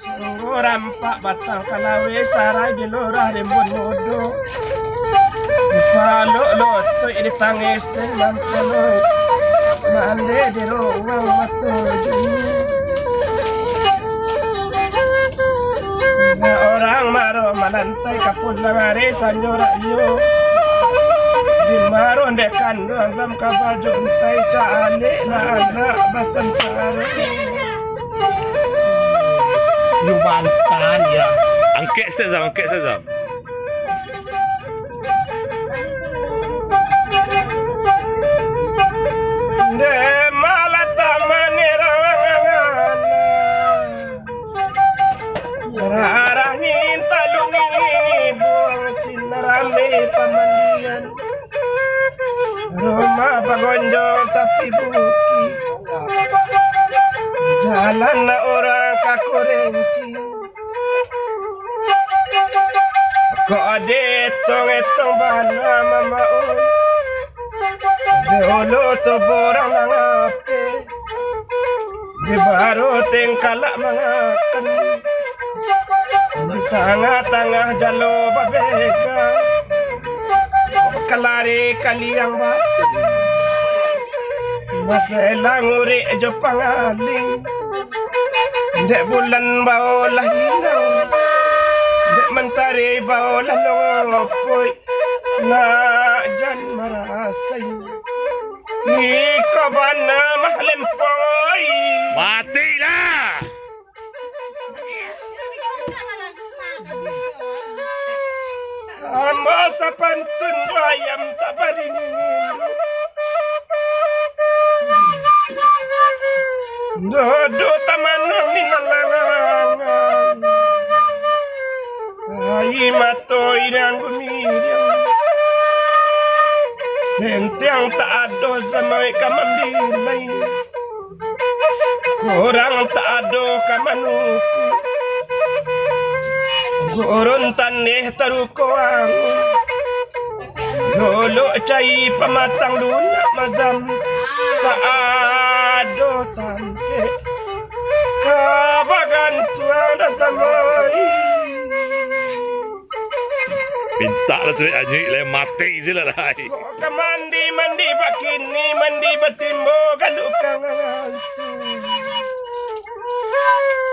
Sungguh rampak batang kalawe sarai di lurah rimbun modo. Kalau loto ini tangis mampelo mande di ruang matuju. Orang maro malantai kapul langare sanjora iyo. Di maro ndekan azam kabaju untai caale na anak basan saro. Yumantan ya. Angkek sezam, angkek sezam. De malata manerawangan. Arah nyinta lungi buang sinarame pamandian. Roma bagonjong tapi buki. Jalan na orang kakurenci. Kok ada etong bana mama oi. Dulu tu borang ngape. Di baru tengkalak mangakan. Di tengah-tengah jalo babega. Kelari kaliang batu. Masalah nguri jo pangaling. Dek bulan bau lah hilang. Dek mentari bau lah lopoi. Nak jan marasai. Ika bana mahlempoi. Matilah. Amba sapantun ayam tak baringin. Dodo tamanang minalangan. Ai matoy nang gumiriang. Sentiang tak ada samay kamambilay. Kurang tak ada kamanuku. Gurun taneh taruko aku. Lolo cai pamatang lunak mazam. Tak ada tampe. Kabagan tuan samai. Minta lah cuy anjing le mati je lah. Mandi bakini mandi batimbo galukang asu.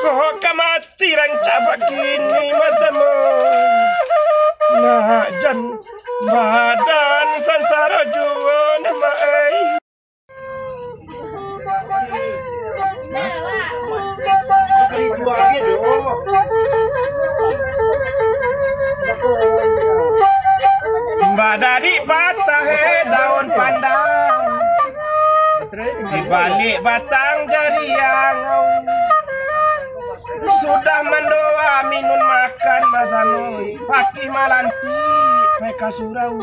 Kok kamati ranca bakini masamo. Nah jan badan sansara juo nama ai. Badari patah daun pandan. Di balik batang jariang. Sudah mendoa minum makan masanoi. Paki malanti mereka surau.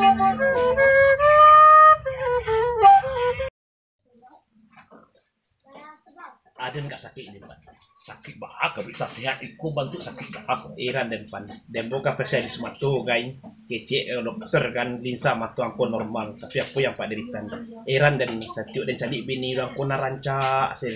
Ada enggak sakit ini, Pak? Sakit banget, bisa sehat iku bantu sakit banget. Iran dan pan. Dan boga spesialis matu guys. Kecek dokter kan linsa matu angko normal. Tapi aku yang pak deritan. Iran dan satu dan calik bini angko naranca asil.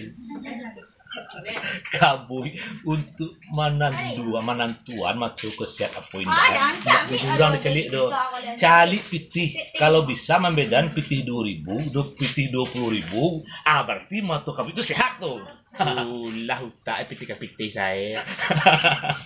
Kabui untuk manantuan matu kesiat apa ini. Nak bijurang dicalik do. Calik pitih kalau bisa membedan pitih 2.000, pitih 20.000. Berarti matu kabui itu sehat tuh. Lah utak pitih-pitih saya.